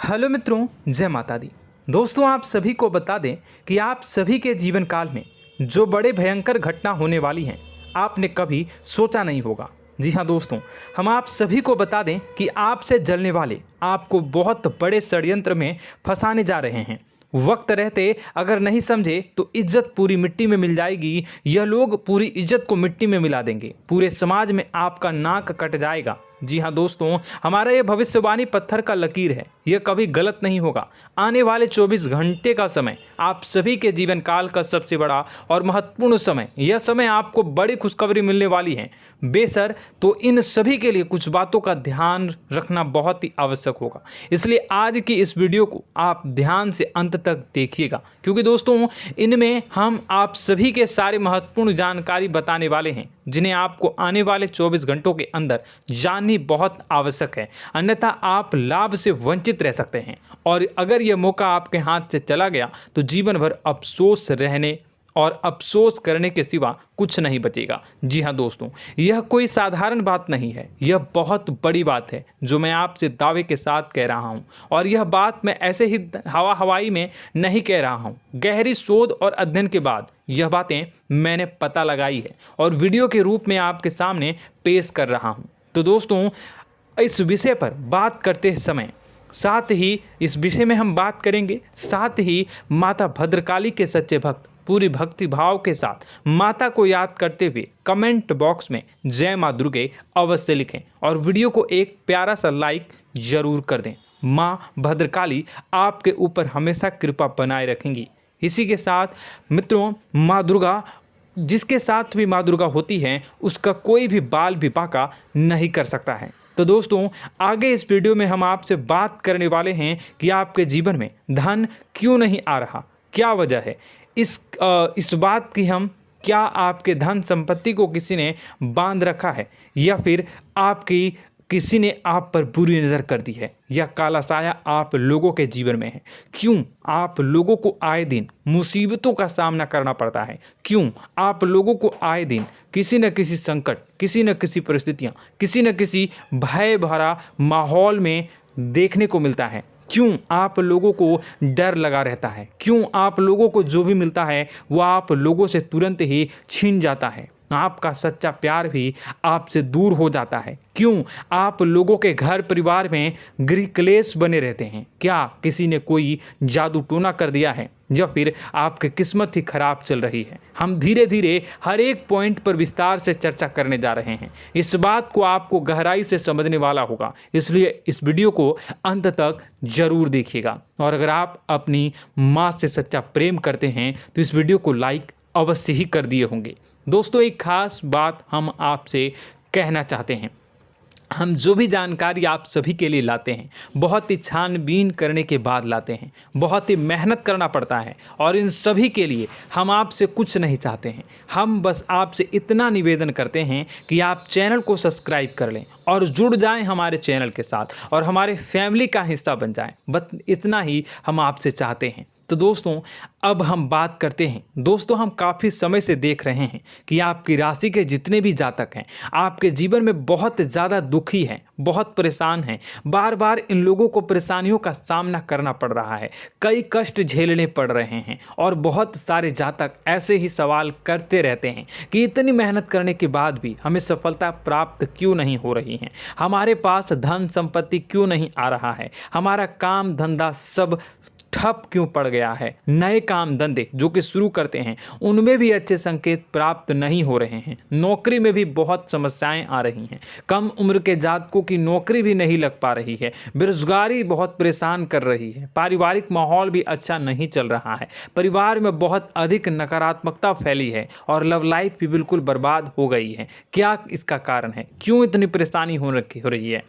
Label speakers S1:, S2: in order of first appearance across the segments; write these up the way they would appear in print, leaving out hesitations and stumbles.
S1: Hello मित्रों, जय माता दी। दोस्तों, आप सभी को बता दें कि आप सभी के जीवन काल में जो बड़े भयंकर घटना होने वाली हैं, आपने कभी सोचा नहीं होगा। जी हाँ दोस्तों, हम आप सभी को बता दें कि आपसे जलने वाले आपको बहुत बड़े षड्यंत्र में फंसाने जा रहे हैं। वक्त रहते अगर नहीं समझे तो इज्जत पूरी मिट्टी में मिल जाएगी। यह लोग पूरी इज्जत को मिट्टी में मिला देंगे। पूरे समाज में आपका नाक कट जाएगा। जी हाँ दोस्तों, हमारा ये भविष्यवाणी पत्थर का लकीर है, यह कभी गलत नहीं होगा। आने वाले 24 घंटे का समय आप सभी के जीवन काल का सबसे बड़ा और महत्वपूर्ण समय। यह समय आपको बड़ी खुशखबरी मिलने वाली है बेसर, तो इन सभी के लिए कुछ बातों का ध्यान रखना बहुत ही आवश्यक होगा। इसलिए आज की इस वीडियो को आप ध्यान से अंत तक देखिएगा, क्योंकि दोस्तों इनमें हम आप सभी के सारे महत्वपूर्ण जानकारी बताने वाले हैं, जिन्हें आपको आने वाले 24 घंटों के अंदर जाननी बहुत आवश्यक है। अन्यथा आप लाभ से वंचित रह सकते हैं, और अगर यह मौका आपके हाथ से चला गया तो जीवन भर अफसोस रहने और अफसोस करने के सिवा कुछ नहीं बचेगा। जी हाँ दोस्तों, यह कोई साधारण बात नहीं है, यह बहुत बड़ी बात है जो मैं आपसे दावे के साथ कह रहा हूँ। और यह बात मैं ऐसे ही हवाई में नहीं कह रहा हूँ। गहरी शोध और अध्ययन के बाद यह बातें मैंने पता लगाई है और वीडियो के रूप में आपके सामने पेश कर रहा हूँ। तो दोस्तों, इस विषय पर बात करते समय साथ ही इस विषय में हम बात करेंगे, साथ ही माता भद्रकाली के सच्चे भक्त पूरी भक्ति भाव के साथ माता को याद करते हुए कमेंट बॉक्स में जय माँ दुर्गे अवश्य लिखें और वीडियो को एक प्यारा सा लाइक जरूर कर दें। माँ भद्रकाली आपके ऊपर हमेशा कृपा बनाए रखेंगी। इसी के साथ मित्रों, माँ दुर्गा, जिसके साथ भी माँ दुर्गा होती हैं, उसका कोई भी बाल भी बांका नहीं कर सकता है। तो दोस्तों, आगे इस वीडियो में हम आपसे बात करने वाले हैं कि आपके जीवन में धन क्यों नहीं आ रहा, क्या वजह है इस बात की। हम क्या आपके धन संपत्ति को किसी ने बांध रखा है, या फिर आपकी किसी ने आप पर बुरी नज़र कर दी है, या काला साया आप लोगों के जीवन में है। क्यों आप लोगों को आए दिन मुसीबतों का सामना करना पड़ता है, क्यों आप लोगों को आए दिन किसी न किसी संकट, किसी न किसी परिस्थितियाँ, किसी न किसी भय भरा माहौल में देखने को मिलता है, क्यों आप लोगों को डर लगा रहता है, क्यों आप लोगों को जो भी मिलता है वो आप लोगों से तुरंत ही छीन जाता है, आपका सच्चा प्यार भी आपसे दूर हो जाता है, क्यों आप लोगों के घर परिवार में गृह क्लेश बने रहते हैं। क्या किसी ने कोई जादू टोना कर दिया है, या फिर आपकी किस्मत ही खराब चल रही है। हम धीरे धीरे हर एक पॉइंट पर विस्तार से चर्चा करने जा रहे हैं। इस बात को आपको गहराई से समझने वाला होगा, इसलिए इस वीडियो को अंत तक जरूर देखिएगा। और अगर आप अपनी माँ से सच्चा प्रेम करते हैं तो इस वीडियो को लाइक अवश्य ही कर दिए होंगे। दोस्तों, एक खास बात हम आपसे कहना चाहते हैं। हम जो भी जानकारी आप सभी के लिए लाते हैं, बहुत ही छानबीन करने के बाद लाते हैं, बहुत ही मेहनत करना पड़ता है, और इन सभी के लिए हम आपसे कुछ नहीं चाहते हैं। हम बस आपसे इतना निवेदन करते हैं कि आप चैनल को सब्सक्राइब कर लें और जुड़ जाएं हमारे चैनल के साथ और हमारे फैमिली का हिस्सा बन जाएं। बस इतना ही हम आपसे चाहते हैं। तो दोस्तों, अब हम बात करते हैं। दोस्तों, हम काफ़ी समय से देख रहे हैं कि आपकी राशि के जितने भी जातक हैं, आपके जीवन में बहुत ज़्यादा दुखी हैं, बहुत परेशान हैं। बार बार इन लोगों को परेशानियों का सामना करना पड़ रहा है, कई कष्ट झेलने पड़ रहे हैं, और बहुत सारे जातक ऐसे ही सवाल करते रहते हैं कि इतनी मेहनत करने के बाद भी हमें सफलता प्राप्त क्यों नहीं हो रही है, हमारे पास धन संपत्ति क्यों नहीं आ रहा है, हमारा काम धंधा सब ठप क्यों पड़ गया है, नए काम धंधे जो कि शुरू करते हैं उनमें भी अच्छे संकेत प्राप्त नहीं हो रहे हैं, नौकरी में भी बहुत समस्याएं आ रही हैं, कम उम्र के जातकों की नौकरी भी नहीं लग पा रही है, बेरोजगारी बहुत परेशान कर रही है, पारिवारिक माहौल भी अच्छा नहीं चल रहा है, परिवार में बहुत अधिक नकारात्मकता फैली है, और लव लाइफ भी बिल्कुल बर्बाद हो गई है। क्या इसका कारण है, क्यों इतनी परेशानी हो रही है?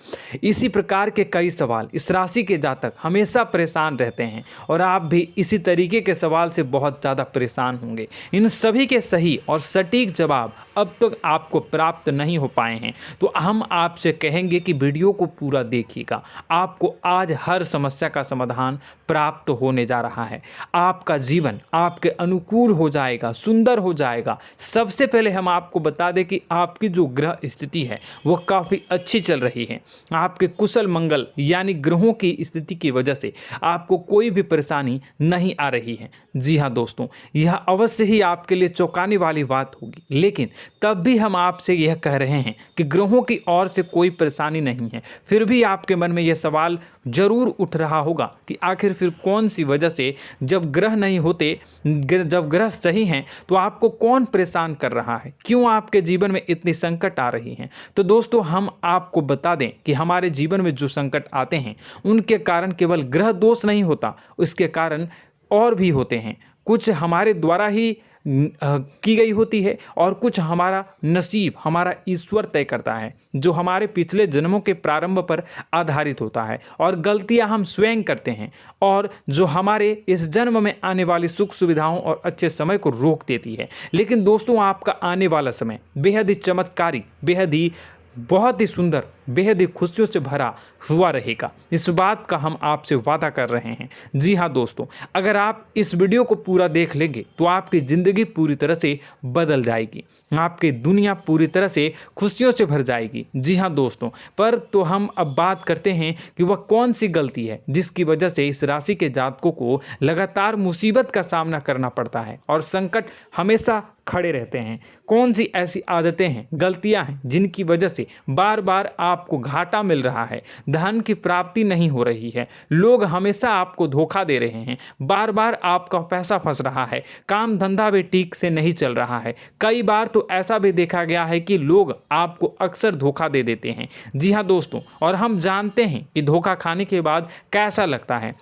S1: इसी प्रकार के कई सवाल इस राशि के जातक हमेशा परेशान रहते हैं, और आप भी इसी तरीके के सवाल से बहुत ज़्यादा परेशान होंगे। इन सभी के सही और सटीक जवाब अब तक आपको प्राप्त नहीं हो पाए हैं, तो हम आपसे कहेंगे कि वीडियो को पूरा देखिएगा। आपको आज हर समस्या का समाधान प्राप्त होने जा रहा है। आपका जीवन आपके अनुकूल हो जाएगा, सुंदर हो जाएगा। सबसे पहले हम आपको बता दें कि आपकी जो ग्रह स्थिति है वो काफ़ी अच्छी चल रही है। आपके कुशल मंगल यानी ग्रहों की स्थिति की वजह से आपको कोई भी परेशानी नहीं आ रही है। जी हाँ दोस्तों, यह अवश्य ही आपके लिए चौंकाने वाली बात होगी, लेकिन तब भी हम आपसे यह कह रहे हैं कि ग्रहों की ओर से कोई परेशानी नहीं है। फिर भी आपके मन में यह सवाल जरूर उठ रहा होगा कि आखिर फिर कौन सी वजह से, जब ग्रह नहीं होते, जब ग्रह सही हैं, तो आपको कौन परेशान कर रहा है, क्यों आपके जीवन में इतनी संकट आ रही हैं। तो दोस्तों, हम आपको बता दें कि हमारे जीवन में जो संकट आते हैं उनके कारण केवल ग्रह दोष नहीं होता, उसके कारण और भी होते हैं। कुछ हमारे द्वारा ही की गई होती है और कुछ हमारा नसीब, हमारा ईश्वर तय करता है, जो हमारे पिछले जन्मों के प्रारंभ पर आधारित होता है। और गलतियां हम स्वयं करते हैं और जो हमारे इस जन्म में आने वाली सुख सुविधाओं और अच्छे समय को रोक देती है। लेकिन दोस्तों, आपका आने वाला समय बेहद ही चमत्कारी, बेहद ही बहुत ही सुंदर, बेहद ही खुशियों से भरा हुआ रहेगा। इस बात का हम आपसे वादा कर रहे हैं। जी हाँ दोस्तों, अगर आप इस वीडियो को पूरा देख लेंगे तो आपकी ज़िंदगी पूरी तरह से बदल जाएगी, आपकी दुनिया पूरी तरह से खुशियों से भर जाएगी। जी हाँ दोस्तों, पर तो हम अब बात करते हैं कि वह कौन सी गलती है जिसकी वजह से इस राशि के जातकों को लगातार मुसीबत का सामना करना पड़ता है और संकट हमेशा खड़े रहते हैं। कौन सी ऐसी आदतें हैं, गलतियां हैं जिनकी वजह से बार बार आपको घाटा मिल रहा है, धन की प्राप्ति नहीं हो रही है, लोग हमेशा आपको धोखा दे रहे हैं, बार बार आपका पैसा फंस रहा है, काम धंधा भी ठीक से नहीं चल रहा है। कई बार तो ऐसा भी देखा गया है कि लोग आपको अक्सर धोखा दे देते हैं। जी हाँ दोस्तों, और हम जानते हैं कि धोखा खाने के बाद कैसा लगता है।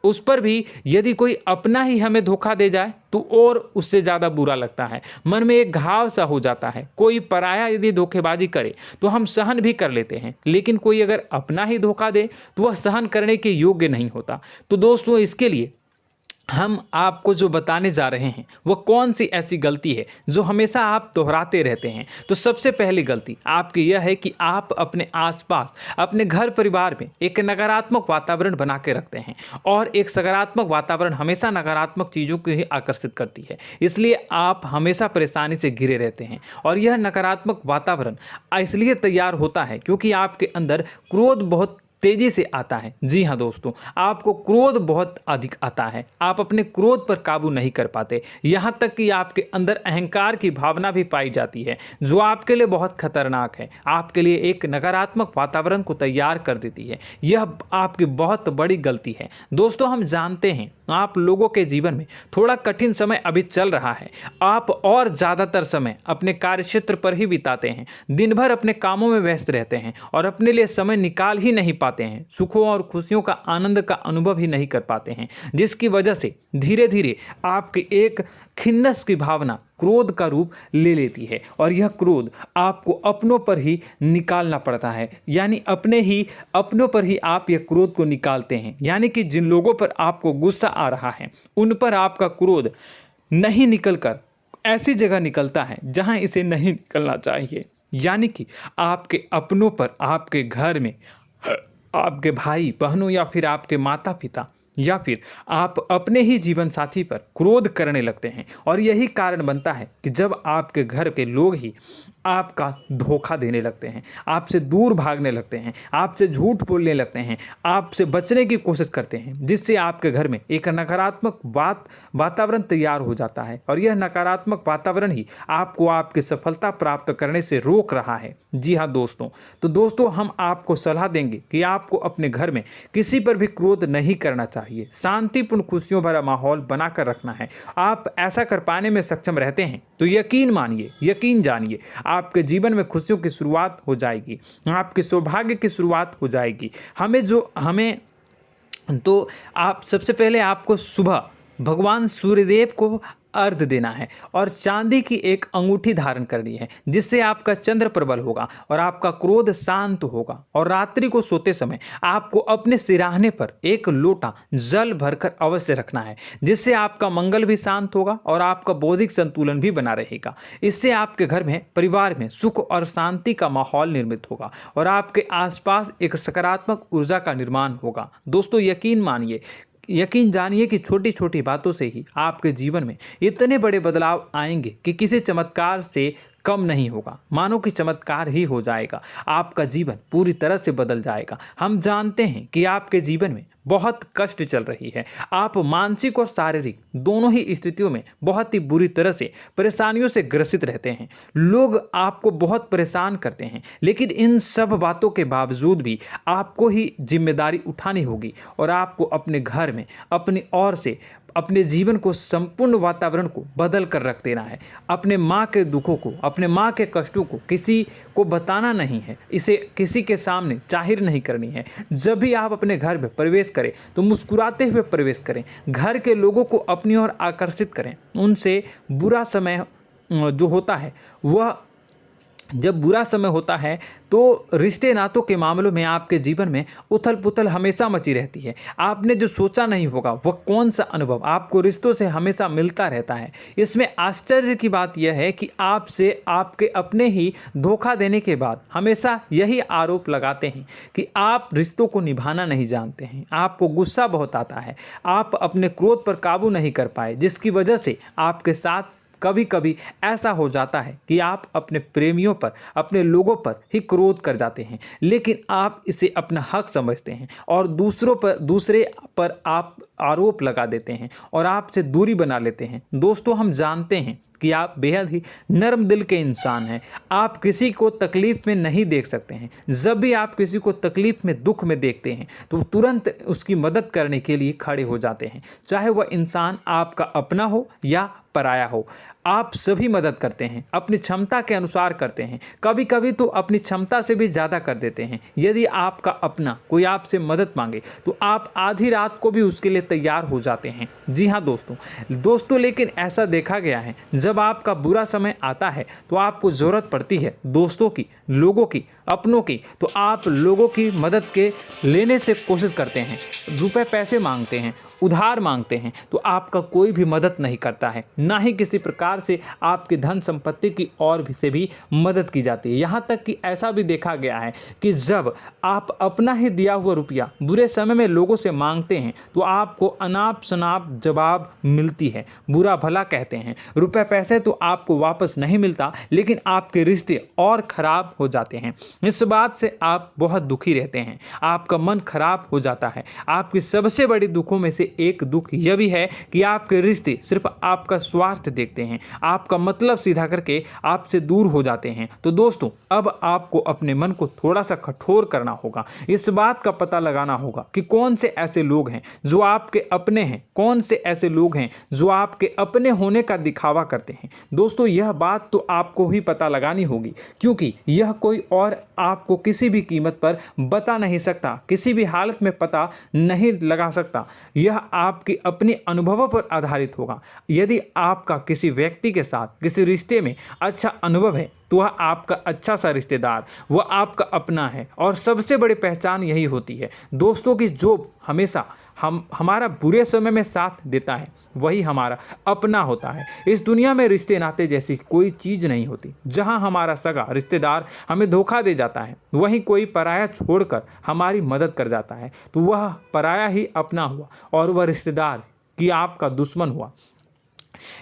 S1: उस पर भी यदि कोई अपना ही हमें धोखा दे जाए तो और उससे ज़्यादा बुरा लगता है, मन में एक घाव सा हो जाता है। कोई पराया यदि धोखेबाजी करे तो हम सहन भी कर लेते हैं, लेकिन कोई अगर अपना ही धोखा दे तो वह सहन करने के योग्य नहीं होता। तो दोस्तों, इसके लिए हम आपको जो बताने जा रहे हैं वो कौन सी ऐसी गलती है जो हमेशा आप दोहराते रहते हैं। तो सबसे पहली गलती आपकी यह है कि आप अपने आसपास, अपने घर परिवार में एक नकारात्मक वातावरण बना के रखते हैं, और एक सकारात्मक वातावरण हमेशा नकारात्मक चीज़ों को ही आकर्षित करती है। इसलिए आप हमेशा परेशानी से घिरे रहते हैं, और यह नकारात्मक वातावरण इसलिए तैयार होता है क्योंकि आपके अंदर क्रोध बहुत तेजी से आता है। जी हाँ दोस्तों, आपको क्रोध बहुत अधिक आता है, आप अपने क्रोध पर काबू नहीं कर पाते, यहाँ तक कि आपके अंदर अहंकार की भावना भी पाई जाती है, जो आपके लिए बहुत खतरनाक है, आपके लिए एक नकारात्मक वातावरण को तैयार कर देती है। यह आपकी बहुत बड़ी गलती है। दोस्तों, हम जानते हैं आप लोगों के जीवन में थोड़ा कठिन समय अभी चल रहा है। आप और ज़्यादातर समय अपने कार्यक्षेत्र पर ही बिताते हैं, दिन भर अपने कामों में व्यस्त रहते हैं और अपने लिए समय निकाल ही नहीं पाते हैं, सुखों और खुशियों का आनंद का अनुभव ही नहीं कर पाते हैं, जिसकी वजह से धीरे धीरे आपकी एक खिन्नस की भावना क्रोध का रूप ले लेती है, और यह क्रोध आपको अपनों पर ही निकालना पड़ता है। यानी अपनों पर ही आप यह क्रोध को निकालते हैं। यानी कि जिन लोगों पर आपको गुस्सा आ रहा है उन पर आपका क्रोध नहीं निकलकर ऐसी जगह निकलता है जहां इसे नहीं निकलना चाहिए। यानी कि आपके अपनों पर, आपके घर में, आपके भाई बहनों या फिर आपके माता पिता या फिर आप अपने ही जीवन साथी पर क्रोध करने लगते हैं, और यही कारण बनता है कि जब आपके घर के लोग ही आपका धोखा देने लगते हैं, आपसे दूर भागने लगते हैं, आपसे झूठ बोलने लगते हैं, आपसे बचने की कोशिश करते हैं, जिससे आपके घर में एक नकारात्मक वातावरण तैयार हो जाता है, और यह नकारात्मक वातावरण ही आपको आपकी सफलता प्राप्त करने से रोक रहा है। जी हाँ दोस्तों, तो दोस्तों, हम आपको सलाह देंगे कि आपको अपने घर में किसी पर भी क्रोध नहीं करना चाहिए, शांतिपूर्ण खुशियों भरा माहौल बनाकर रखना है। आप ऐसा कर पाने में सक्षम रहते हैं तो यकीन मानिए, यकीन जानिए, आपके जीवन में खुशियों की शुरुआत हो जाएगी, आपके सौभाग्य की शुरुआत हो जाएगी। आप सबसे पहले आपको सुबह भगवान सूर्यदेव को अर्घ्य देना है और चांदी की एक अंगूठी धारण करनी है, जिससे आपका चंद्र प्रबल होगा और आपका क्रोध शांत होगा। और रात्रि को सोते समय आपको अपने सिरहाने पर एक लोटा जल भरकर अवश्य रखना है, जिससे आपका मंगल भी शांत होगा और आपका बौद्धिक संतुलन भी बना रहेगा। इससे आपके घर में, परिवार में सुख और शांति का माहौल निर्मित होगा और आपके आसपास एक सकारात्मक ऊर्जा का निर्माण होगा। दोस्तों, यकीन जानिए कि छोटी छोटी बातों से ही आपके जीवन में इतने बड़े बदलाव आएंगे कि किसी चमत्कार से कम नहीं होगा। मानो कि चमत्कार ही हो जाएगा, आपका जीवन पूरी तरह से बदल जाएगा। हम जानते हैं कि आपके जीवन में बहुत कष्ट चल रही है, आप मानसिक और शारीरिक दोनों ही स्थितियों में बहुत ही बुरी तरह से परेशानियों से ग्रसित रहते हैं। लोग आपको बहुत परेशान करते हैं, लेकिन इन सब बातों के बावजूद भी आपको ही जिम्मेदारी उठानी होगी और आपको अपने घर में अपनी ओर से अपने जीवन को, संपूर्ण वातावरण को बदल कर रख देना है। अपने माँ के दुखों को, अपने माँ के कष्टों को किसी को बताना नहीं है, इसे किसी के सामने जाहिर नहीं करनी है। जब भी आप अपने घर में प्रवेश करें तो मुस्कुराते हुए प्रवेश करें, घर के लोगों को अपनी ओर आकर्षित करें। उनसे बुरा समय जो होता है वह जब बुरा समय होता है तो रिश्ते नातों के मामलों में आपके जीवन में उथल पुथल हमेशा मची रहती है। आपने जो सोचा नहीं होगा वह कौन सा अनुभव आपको रिश्तों से हमेशा मिलता रहता है। इसमें आश्चर्य की बात यह है कि आपसे आपके अपने ही धोखा देने के बाद हमेशा यही आरोप लगाते हैं कि आप रिश्तों को निभाना नहीं जानते हैं, आपको गुस्सा बहुत आता है, आप अपने क्रोध पर काबू नहीं कर पाए, जिसकी वजह से आपके साथ कभी कभी ऐसा हो जाता है कि आप अपने प्रेमियों पर, अपने लोगों पर ही क्रोध कर जाते हैं, लेकिन आप इसे अपना हक समझते हैं और दूसरे पर आप आरोप लगा देते हैं और आपसे दूरी बना लेते हैं। दोस्तों, हम जानते हैं कि आप बेहद ही नर्म दिल के इंसान हैं। आप किसी को तकलीफ में नहीं देख सकते हैं। जब भी आप किसी को तकलीफ में, दुख में देखते हैं तो तुरंत उसकी मदद करने के लिए खड़े हो जाते हैं, चाहे वह इंसान आपका अपना हो या पराया हो। आप सभी मदद करते हैं, अपनी क्षमता के अनुसार करते हैं, कभी कभी तो अपनी क्षमता से भी ज़्यादा कर देते हैं। यदि आपका अपना कोई आपसे मदद मांगे तो आप आधी रात को भी उसके लिए तैयार हो जाते हैं। जी हाँ दोस्तों, लेकिन ऐसा देखा गया है, जब आपका बुरा समय आता है तो आपको ज़रूरत पड़ती है दोस्तों की, लोगों की, अपनों की, तो आप लोगों की मदद के लेने से कोशिश करते हैं, रुपए पैसे मांगते हैं, उधार मांगते हैं, तो आपका कोई भी मदद नहीं करता है, ना ही किसी प्रकार से आपकी धन संपत्ति की ओर से भी मदद की जाती है। यहाँ तक कि ऐसा भी देखा गया है कि जब आप अपना ही दिया हुआ रुपया बुरे समय में लोगों से मांगते हैं तो आपको अनाप शनाप जवाब मिलती है, बुरा भला कहते हैं। रुपए पैसे तो आपको वापस नहीं मिलता, लेकिन आपके रिश्ते और खराब हो जाते हैं। इस बात से आप बहुत दुखी रहते हैं, आपका मन खराब हो जाता है। आपकी सबसे बड़ी दुखों में से एक दुख यह भी है कि आपके रिश्ते सिर्फ आपका स्वार्थ देखते हैं, आपका मतलब सीधा करके आपसे दूर हो जाते हैं। तो दोस्तों, अब आपको अपने मन को थोड़ा सा कठोर करना होगा, इस बात का पता लगाना होगा कि कौन से ऐसे लोग हैं जो आपके अपने हैं, कौन से ऐसे लोग हैं जो आपके अपने होने का दिखावा करते हैं। दोस्तों, यह बात तो आपको ही पता लगानी होगी, क्योंकि यह कोई और आपको किसी भी कीमत पर बता नहीं सकता, किसी भी हालत में पता नहीं लगा सकता। यह आपके अपने अनुभवों पर आधारित होगा। यदि आपका किसी व्यक्ति के साथ किसी रिश्ते में अच्छा अनुभव है तो वह आपका अच्छा सा रिश्तेदार, वह आपका अपना है। और सबसे बड़ी पहचान यही होती है दोस्तों की जो हमेशा हमारा बुरे समय में साथ देता है वही हमारा अपना होता है। इस दुनिया में रिश्ते नाते जैसी कोई चीज़ नहीं होती। जहां हमारा सगा रिश्तेदार हमें धोखा दे जाता है, वहीं कोई पराया छोड़कर हमारी मदद कर जाता है, तो वह पराया ही अपना हुआ और वह रिश्तेदार की आपका दुश्मन हुआ।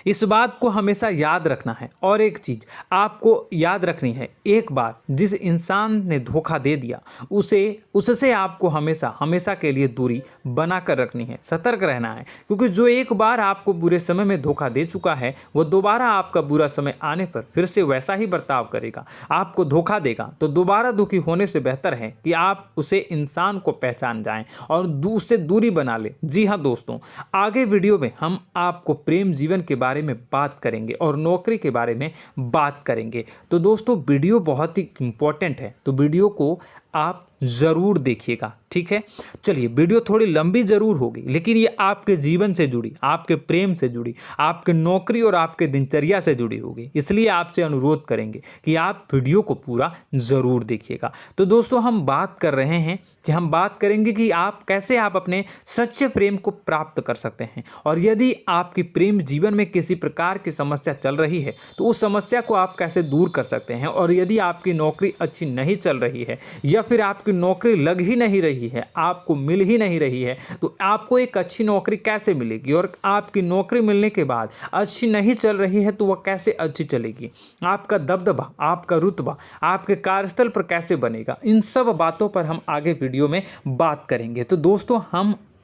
S1: इस बात को हमेशा याद रखना है। और एक चीज़ आपको याद रखनी है, एक बार जिस इंसान ने धोखा दे दिया उससे आपको हमेशा के लिए दूरी बना कर रखनी है, सतर्क रहना है। क्योंकि जो एक बार आपको बुरे समय में धोखा दे चुका है वो दोबारा आपका बुरा समय आने पर फिर से वैसा ही बर्ताव करेगा, आपको धोखा देगा। तो दोबारा दुखी होने से बेहतर है कि आप उसे इंसान को पहचान जाएं और उससे दूरी बना लें। जी हाँ दोस्तों, आगे वीडियो में हम आपको प्रेम जीवन के बारे में बात करेंगे और नौकरी के बारे में बात करेंगे। तो दोस्तों, वीडियो बहुत ही इम्पोर्टेंट है, तो वीडियो को आप ज़रूर देखिएगा, ठीक है। चलिए, वीडियो थोड़ी लंबी ज़रूर होगी, लेकिन ये आपके जीवन से जुड़ी, आपके प्रेम से जुड़ी, आपके नौकरी और आपके दिनचर्या से जुड़ी होगी, इसलिए आपसे अनुरोध करेंगे कि आप वीडियो को पूरा ज़रूर देखिएगा। तो दोस्तों, हम बात कर रहे हैं कि हम बात करेंगे कि आप कैसे आप अपने सच्चे प्रेम को प्राप्त कर सकते हैं, और यदि आपकी प्रेम जीवन में किसी प्रकार की समस्या चल रही है तो उस समस्या को आप कैसे दूर कर सकते हैं, और यदि आपकी नौकरी अच्छी नहीं चल रही है या फिर आपकी नौकरी लग ही नहीं रही है, आपको मिल ही नहीं रही है, तो आपको एक अच्छी नौकरी कैसे मिलेगी, और आपकी नौकरी मिलने के बाद अच्छी नहीं चल रही है तो वह कैसे अच्छी चलेगी, आपका दबदबा, आपका रुतबा आपके कार्यस्थल पर कैसे बनेगा, इन सब बातों पर हम आगे वीडियो में बात करेंगे। तो दोस्तों,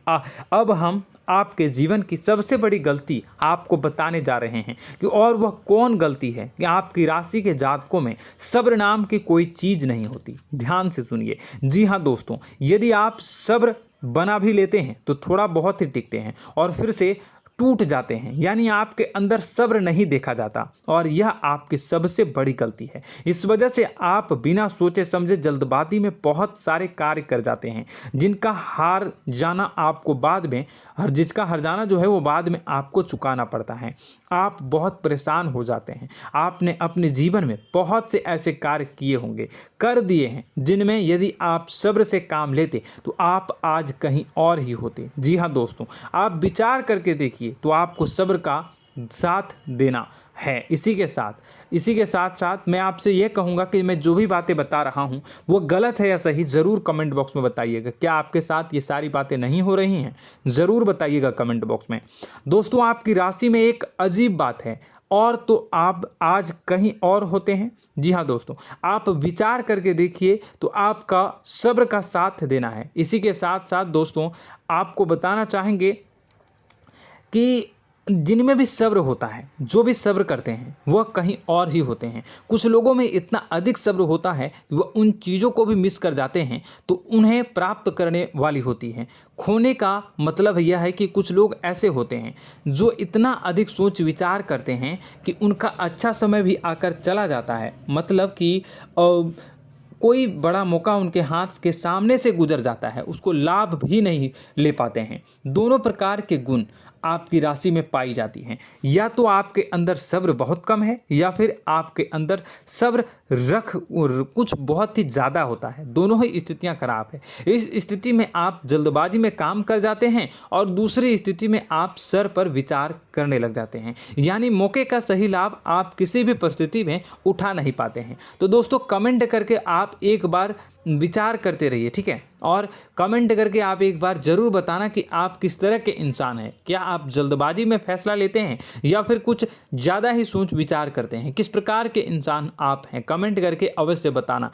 S1: अब हम आपके जीवन की सबसे बड़ी गलती आपको बताने जा रहे हैं कि और वह कौन गलती है कि आपकी राशि के जातकों में सब्र नाम की कोई चीज़ नहीं होती। ध्यान से सुनिए। जी हाँ दोस्तों, यदि आप सब्र बना भी लेते हैं तो थोड़ा बहुत ही टिकते हैं और फिर से टूट जाते हैं, यानी आपके अंदर सब्र नहीं देखा जाता, और यह आपकी सबसे बड़ी गलती है। इस वजह से आप बिना सोचे समझे जल्दबाजी में बहुत सारे कार्य कर जाते हैं, जिसका हार जाना जो है वो बाद में आपको चुकाना पड़ता है। आप बहुत परेशान हो जाते हैं। आपने अपने जीवन में बहुत से ऐसे कार्य किए होंगे, कर दिए हैं, जिनमें यदि आप सब्र से काम लेते तो आप आज कहीं और ही होते। जी हाँ दोस्तों, आप विचार करके देखिए तो आपको सब्र का साथ देना है। इसी के साथ साथ मैं आपसे ये कहूँगा कि मैं जो भी बातें बता रहा हूँ वो गलत है या सही, ज़रूर कमेंट बॉक्स में बताइएगा। क्या आपके साथ ये सारी बातें नहीं हो रही हैं? ज़रूर बताइएगा कमेंट बॉक्स में। दोस्तों, आपकी राशि में एक अजीब बात है, और तो आप आज कहीं और होते हैं। जी हाँ दोस्तों, आप विचार करके देखिए तो आपका सब्र का साथ देना है। इसी के साथ साथ दोस्तों, आपको बताना चाहेंगे कि जिनमें भी सब्र होता है, जो भी सब्र करते हैं वह कहीं और ही होते हैं। कुछ लोगों में इतना अधिक सब्र होता है कि वह उन चीज़ों को भी मिस कर जाते हैं तो उन्हें प्राप्त करने वाली होती हैं। खोने का मतलब यह है कि कुछ लोग ऐसे होते हैं जो इतना अधिक सोच विचार करते हैं कि उनका अच्छा समय भी आकर चला जाता है, मतलब कि कोई बड़ा मौका उनके हाथ के सामने से गुजर जाता है, उसको लाभ भी नहीं ले पाते हैं। दोनों प्रकार के गुण आपकी राशि में पाई जाती हैं। या तो आपके अंदर सब्र बहुत कम है या फिर आपके अंदर सब्र कुछ बहुत ही ज़्यादा होता है। दोनों ही स्थितियां खराब है। इस स्थिति में आप जल्दबाजी में काम कर जाते हैं और दूसरी स्थिति में आप सर पर विचार करने लग जाते हैं, यानी मौके का सही लाभ आप किसी भी परिस्थिति में उठा नहीं पाते हैं। तो दोस्तों, कमेंट करके आप एक बार विचार करते रहिए, ठीक है, और कमेंट करके आप एक बार ज़रूर बताना कि आप किस तरह के इंसान हैं। क्या आप जल्दबाजी में फैसला लेते हैं या फिर कुछ ज़्यादा ही सोच विचार करते हैं? किस प्रकार के इंसान आप हैं, कमेंट करके अवश्य बताना।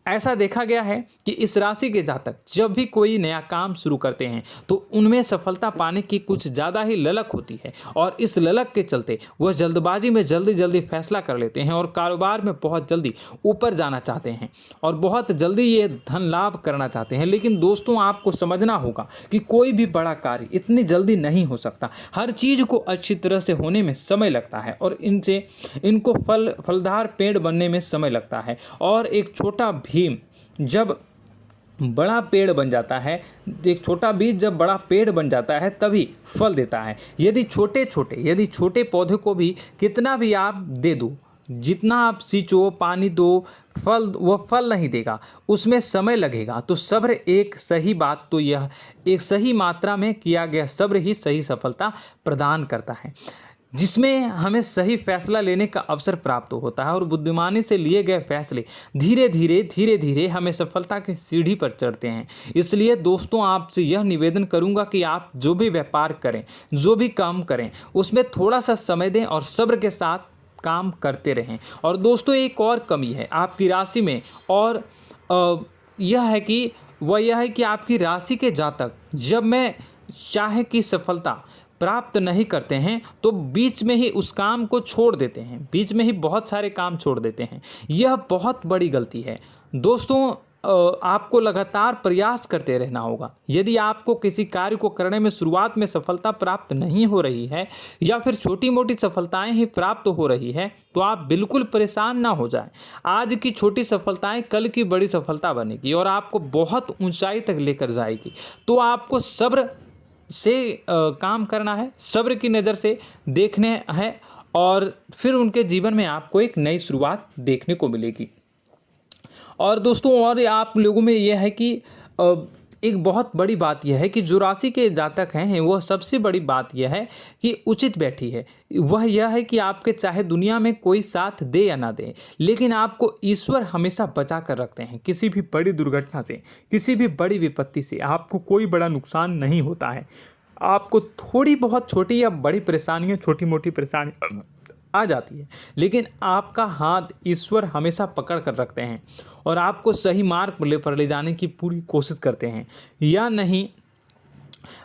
S1: ऐसा देखा गया है कि इस राशि के जातक जब भी कोई नया काम शुरू करते हैं तो उनमें सफलता पाने की कुछ ज़्यादा ही ललक होती है, और इस ललक के चलते वह जल्दबाजी में जल्दी फैसला कर लेते हैं और कारोबार में बहुत जल्दी ऊपर जाना चाहते हैं और बहुत जल्दी ये धन लाभ करना चाहते हैं। लेकिन दोस्तों, आपको समझना होगा कि कोई भी बड़ा कार्य इतनी जल्दी नहीं हो सकता। हर चीज़ को अच्छी तरह से होने में समय लगता है और इनको फलदार पेड़ बनने में समय लगता है। और एक छोटा भीम जब बड़ा पेड़ बन जाता है, एक छोटा बीज जब बड़ा पेड़ बन जाता है तभी फल देता है। यदि छोटे पौधे को भी कितना भी आप दे दो, जितना आप सींचो, पानी दो, वह फल नहीं देगा, उसमें समय लगेगा। तो सब्र एक सही बात तो यह एक सही मात्रा में किया गया सब्र ही सही सफलता प्रदान करता है, जिसमें हमें सही फैसला लेने का अवसर प्राप्त होता है और बुद्धिमानी से लिए गए फैसले धीरे धीरे हमें सफलता की सीढ़ी पर चढ़ते हैं। इसलिए दोस्तों, आपसे यह निवेदन करूंगा कि आप जो भी व्यापार करें, जो भी काम करें, उसमें थोड़ा सा समय दें और सब्र के साथ काम करते रहें। और दोस्तों, एक और कमी है आपकी राशि में, और यह है कि आपकी राशि के जातक जब मैं चाहे कि सफलता प्राप्त नहीं करते हैं तो बीच में ही उस काम को छोड़ देते हैं, बीच में ही बहुत सारे काम छोड़ देते हैं। यह बहुत बड़ी गलती है दोस्तों। आपको लगातार प्रयास करते रहना होगा। यदि आपको किसी कार्य को करने में शुरुआत में सफलता प्राप्त नहीं हो रही है या फिर छोटी मोटी सफलताएं ही प्राप्त हो रही है तो आप बिल्कुल परेशान ना हो जाएं। आज की छोटी सफलताएं कल की बड़ी सफलता बनेगी और आपको बहुत ऊंचाई तक लेकर जाएगी। तो आपको सब्र से काम करना है, सब्र की नज़र से देखने हैं और फिर उनके जीवन में आपको एक नई शुरुआत देखने को मिलेगी। और दोस्तों और आप लोगों में यह है कि एक बहुत बड़ी बात यह है कि जो राशि के जातक हैं वह सबसे बड़ी बात यह है कि उचित बैठी है। वह यह है कि आपके चाहे दुनिया में कोई साथ दे या ना दे, लेकिन आपको ईश्वर हमेशा बचा कर रखते हैं। किसी भी बड़ी दुर्घटना से, किसी भी बड़ी विपत्ति से आपको कोई बड़ा नुकसान नहीं होता है। आपको थोड़ी बहुत छोटी या बड़ी परेशानियाँ, छोटी मोटी परेशानी आ जाती है, लेकिन आपका हाथ ईश्वर हमेशा पकड़ कर रखते हैं और आपको सही मार्ग पर ले जाने की पूरी कोशिश करते हैं। या नहीं,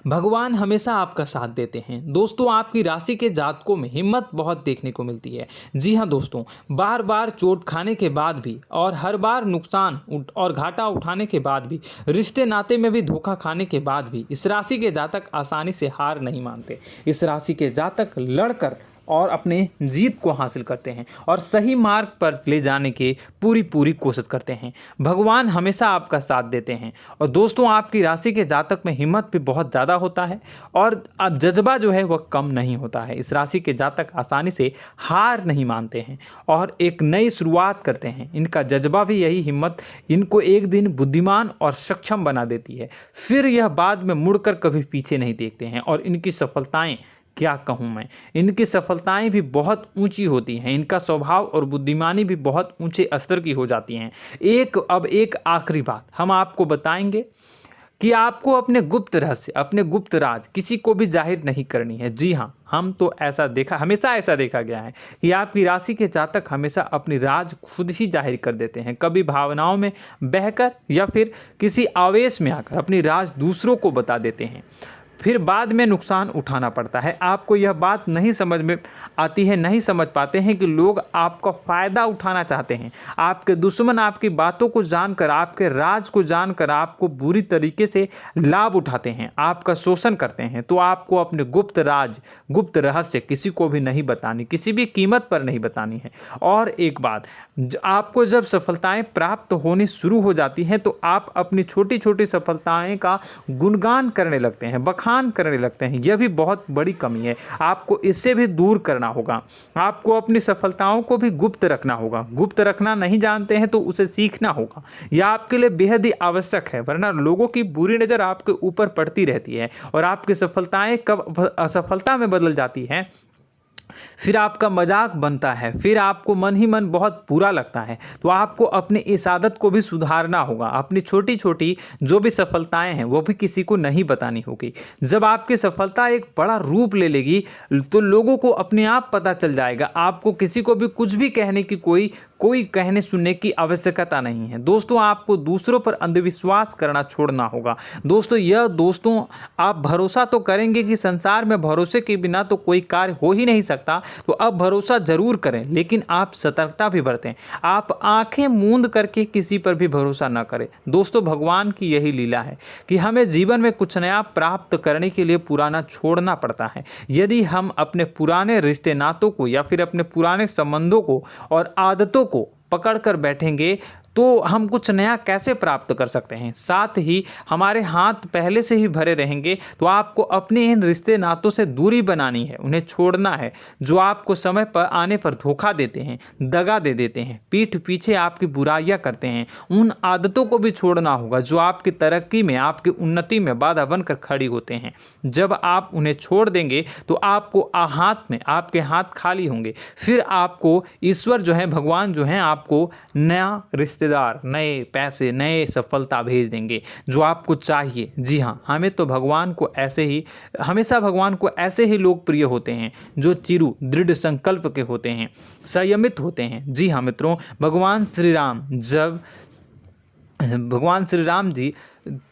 S1: भगवान हमेशा आपका साथ देते हैं। दोस्तों आपकी राशि के जातकों में हिम्मत बहुत देखने को मिलती है। जी हाँ दोस्तों, बार बार चोट खाने के बाद भी और हर बार नुकसान और घाटा उठाने के बाद भी, रिश्ते नाते में भी धोखा खाने के बाद भी इस राशि के जातक आसानी से हार नहीं मानते। इस राशि के जातक लड़कर और अपने जीत को हासिल करते हैं और सही मार्ग पर ले जाने की पूरी कोशिश करते हैं। भगवान हमेशा आपका साथ देते हैं। और दोस्तों आपकी राशि के जातक में हिम्मत भी बहुत ज़्यादा होता है और अब जज्बा जो है वह कम नहीं होता है। इस राशि के जातक आसानी से हार नहीं मानते हैं और एक नई शुरुआत करते हैं। इनका जज्बा भी, यही हिम्मत इनको एक दिन बुद्धिमान और सक्षम बना देती है। फिर यह बाद में मुड़कर कभी पीछे नहीं देखते हैं और इनकी सफलताएं, क्या कहूँ मैं, इनकी सफलताएं भी बहुत ऊंची होती हैं। इनका स्वभाव और बुद्धिमानी भी बहुत ऊंचे स्तर की हो जाती हैं। अब एक आखिरी बात हम आपको बताएंगे कि आपको अपने गुप्त रहस्य, अपने गुप्त राज किसी को भी जाहिर नहीं करनी है। जी हाँ, हम तो हमेशा ऐसा देखा गया है कि आपकी राशि के जातक हमेशा अपनी राज खुद ही जाहिर कर देते हैं। कभी भावनाओं में बहकर या फिर किसी आवेश में आकर अपनी राज दूसरों को बता देते हैं, फिर बाद में नुकसान उठाना पड़ता है। आपको यह बात नहीं समझ में आती है, नहीं समझ पाते हैं कि लोग आपका फ़ायदा उठाना चाहते हैं। आपके दुश्मन आपकी बातों को जानकर, आपके राज को जानकर आपको बुरी तरीके से लाभ उठाते हैं, आपका शोषण करते हैं। तो आपको अपने गुप्त राज, गुप्त रहस्य किसी को भी नहीं बतानी, किसी भी कीमत पर नहीं बतानी है। और एक बात, आपको जब सफलताएं प्राप्त होनी शुरू हो जाती हैं तो आप अपनी छोटी छोटी सफलताएं का गुणगान करने लगते हैं, बखान करने लगते हैं। यह भी बहुत बड़ी कमी है, आपको इससे भी दूर करना होगा। आपको अपनी सफलताओं को भी गुप्त रखना होगा। गुप्त रखना नहीं जानते हैं तो उसे सीखना होगा। यह आपके लिए बेहद ही आवश्यक है, वरना लोगों की बुरी नज़र आपके ऊपर पड़ती रहती है और आपकी सफलताएं कब असफलता में बदल जाती हैं, फिर आपका मजाक बनता है, फिर आपको मन ही मन बहुत बुरा लगता है। तो आपको अपनी इस आदत को भी सुधारना होगा। अपनी छोटी छोटी जो भी सफलताएं हैं वो भी किसी को नहीं बतानी होगी। जब आपकी सफलता एक बड़ा रूप ले लेगी तो लोगों को अपने आप पता चल जाएगा। आपको किसी को भी कुछ भी कहने की कोई कहने सुनने की आवश्यकता नहीं है। दोस्तों आपको दूसरों पर अंधविश्वास करना छोड़ना होगा। दोस्तों आप भरोसा तो करेंगे कि संसार में भरोसे के बिना तो कोई कार्य हो ही नहीं सकता, तो अब भरोसा जरूर करें, लेकिन आप सतर्कता भी बरतें। आप आंखें मूंद करके किसी पर भी भरोसा न करें। दोस्तों भगवान की यही लीला है कि हमें जीवन में कुछ नया प्राप्त करने के लिए पुराना छोड़ना पड़ता है। यदि हम अपने पुराने रिश्ते नातों को या फिर अपने पुराने संबंधों को और आदतों को पकड़ कर बैठेंगे तो हम कुछ नया कैसे प्राप्त कर सकते हैं। साथ ही हमारे हाथ पहले से ही भरे रहेंगे। तो आपको अपने इन रिश्ते नातों से दूरी बनानी है, उन्हें छोड़ना है। जो आपको समय पर आने पर धोखा देते हैं, दगा दे देते हैं, पीठ पीछे आपकी बुराइयां करते हैं, उन आदतों को भी छोड़ना होगा जो आपकी तरक्की में, आपकी उन्नति में बाधा बनकर खड़ी होते हैं। जब आप उन्हें छोड़ देंगे तो आपको आपके हाथ खाली होंगे। फिर आपको ईश्वर जो है, भगवान जो है, आपको नया रिश्तेदार, नए पैसे, नए सफलता भेज देंगे जो आपको चाहिए। जी हाँ, हमेशा भगवान को ऐसे ही लोग प्रिय होते हैं जो चिरु दृढ़ संकल्प के होते हैं, संयमित होते हैं। जी हाँ मित्रों, भगवान श्री राम जी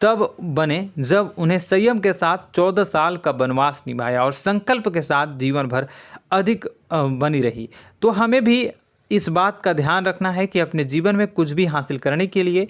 S1: तब बने जब उन्हें संयम के साथ 14 साल का वनवास निभाया और संकल्प के साथ जीवन भर अधिक बनी रही। तो हमें भी इस बात का ध्यान रखना है कि अपने जीवन में कुछ भी हासिल करने के लिए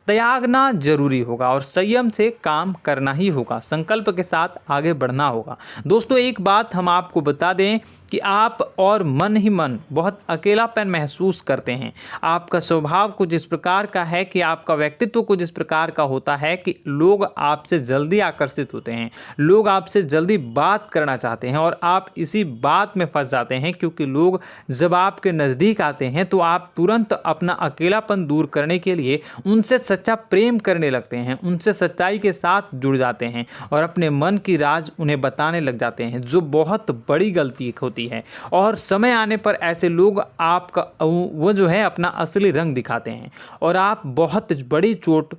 S1: त्यागना जरूरी होगा और संयम से काम करना ही होगा, संकल्प के साथ आगे बढ़ना होगा। दोस्तों एक बात हम आपको बता दें कि आप और मन ही मन बहुत अकेलापन महसूस करते हैं। आपका स्वभाव कुछ इस प्रकार का है कि आपका व्यक्तित्व कुछ इस प्रकार का होता है कि लोग आपसे जल्दी आकर्षित होते हैं, लोग आपसे जल्दी बात करना चाहते हैं और आप इसी बात में फंस जाते हैं, क्योंकि लोग जब आपके नज़दीक आते हैं तो आप तुरंत अपना अकेलापन दूर करने के लिए उनसे सच्चा प्रेम करने लगते हैं, उनसे सच्चाई के साथ जुड़ जाते हैं और अपने मन की राज उन्हें बताने लग जाते हैं, जो बहुत बड़ी गलती होती है। और समय आने पर ऐसे लोग आपका वो जो है अपना असली रंग दिखाते हैं और आप बहुत बड़ी चोट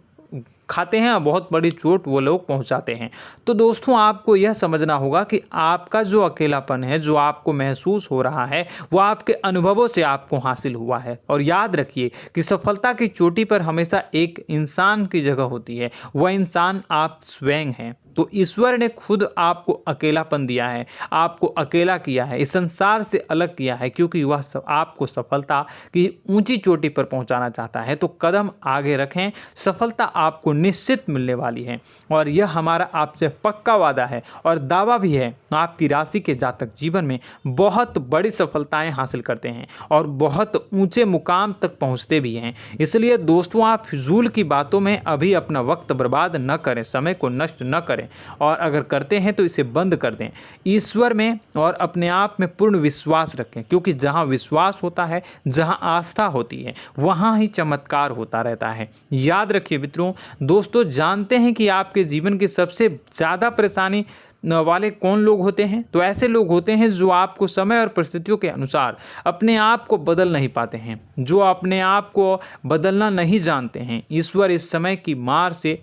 S1: खाते हैं और बहुत बड़ी चोट वो लोग पहुंचाते हैं। तो दोस्तों आपको यह समझना होगा कि आपका जो अकेलापन है, जो आपको महसूस हो रहा है, वो आपके अनुभवों से आपको हासिल हुआ है। और याद रखिए कि सफलता की चोटी पर हमेशा एक इंसान की जगह होती है, वह इंसान आप स्वयं हैं। तो ईश्वर ने खुद आपको अकेलापन दिया है, आपको अकेला किया है, इस संसार से अलग किया है, क्योंकि वह आपको सफलता की ऊंची चोटी पर पहुंचाना चाहता है। तो कदम आगे रखें, सफलता आपको निश्चित मिलने वाली है और यह हमारा आपसे पक्का वादा है और दावा भी है। आपकी राशि के जातक जीवन में बहुत बड़ी सफलताएं हासिल करते हैं और बहुत ऊंचे मुकाम तक पहुंचते भी हैं। इसलिए दोस्तों आप फिजूल की बातों में अभी अपना वक्त बर्बाद न करें, समय को नष्ट न करें और अगर करते हैं तो इसे बंद कर दें। ईश्वर में और अपने आप में पूर्ण विश्वास रखें, क्योंकि जहां विश्वास होता है, जहां आस्था होती है, वहां ही चमत्कार होता रहता है। याद रखिए मित्रों, दोस्तों जानते हैं कि आपके जीवन की सबसे ज़्यादा परेशानी वाले कौन लोग होते हैं? तो ऐसे लोग होते हैं जो आपको समय और परिस्थितियों के अनुसार अपने आप को बदल नहीं पाते हैं, जो अपने आप को बदलना नहीं जानते हैं। ईश्वर इस समय की मार से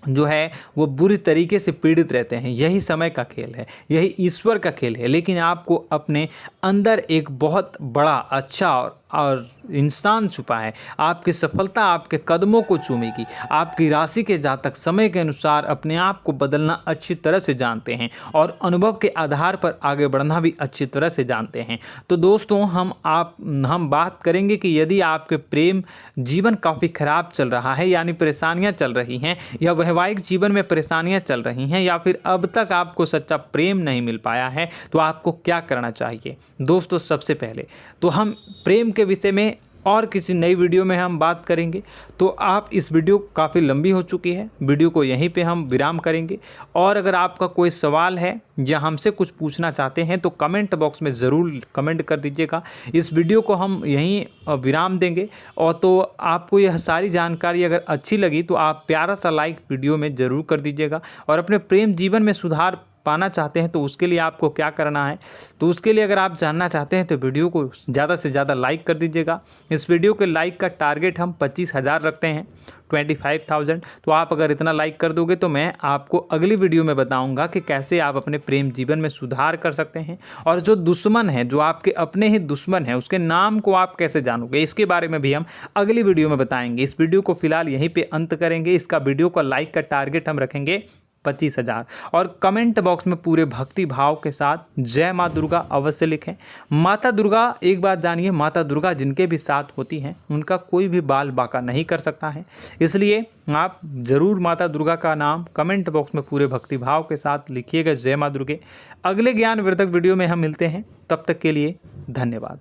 S1: जो है वो बुरी तरीके से पीड़ित रहते हैं। यही समय का खेल है, यही ईश्वर का खेल है। लेकिन आपको अपने अंदर एक बहुत बड़ा अच्छा और इंसान छुपा है। आपकी सफलता आपके कदमों को चूमेगी। आपकी राशि के जातक समय के अनुसार अपने आप को बदलना अच्छी तरह से जानते हैं और अनुभव के आधार पर आगे बढ़ना भी अच्छी तरह से जानते हैं। तो दोस्तों हम बात करेंगे कि यदि आपके प्रेम जीवन काफ़ी खराब चल रहा है, यानी परेशानियां चल रही हैं, या वैवाहिक जीवन में परेशानियां चल रही हैं, या फिर अब तक आपको सच्चा प्रेम नहीं मिल पाया है, तो आपको क्या करना चाहिए? दोस्तों सबसे पहले तो हम प्रेम के विषय में और किसी नई वीडियो में हम बात करेंगे। तो आप इस वीडियो काफ़ी लंबी हो चुकी है, वीडियो को यहीं पे हम विराम करेंगे। और अगर आपका कोई सवाल है या हमसे कुछ पूछना चाहते हैं तो कमेंट बॉक्स में ज़रूर कमेंट कर दीजिएगा। इस वीडियो को हम यहीं विराम देंगे। और तो आपको यह सारी जानकारी अगर अच्छी लगी तो आप प्यारा सा लाइक वीडियो में ज़रूर कर दीजिएगा। और अपने प्रेम जीवन में सुधार पाना चाहते हैं तो उसके लिए आपको क्या करना है, तो उसके लिए अगर आप जानना चाहते हैं तो वीडियो को ज़्यादा से ज़्यादा लाइक कर दीजिएगा। इस वीडियो के लाइक का टारगेट हम 25,000 रखते हैं, 25,000। तो आप अगर इतना लाइक कर दोगे तो मैं आपको अगली वीडियो में बताऊंगा कि कैसे आप अपने प्रेम जीवन में सुधार कर सकते हैं। और जो दुश्मन है, जो आपके अपने ही दुश्मन है, उसके नाम को आप कैसे जानोगे, इसके बारे में भी हम अगली वीडियो में बताएंगे। इस वीडियो को फिलहाल यहीं पर अंत करेंगे। इसका वीडियो का लाइक का टारगेट हम रखेंगे 25,000। और कमेंट बॉक्स में पूरे भक्ति भाव के साथ जय माँ दुर्गा अवश्य लिखें। माता दुर्गा, एक बात जानिए, माता दुर्गा जिनके भी साथ होती हैं उनका कोई भी बाल बाका नहीं कर सकता है। इसलिए आप ज़रूर माता दुर्गा का नाम कमेंट बॉक्स में पूरे भक्ति भाव के साथ लिखिएगा, जय माँ दुर्गे। अगले ज्ञानवर्धक वीडियो में हम मिलते हैं, तब तक के लिए धन्यवाद।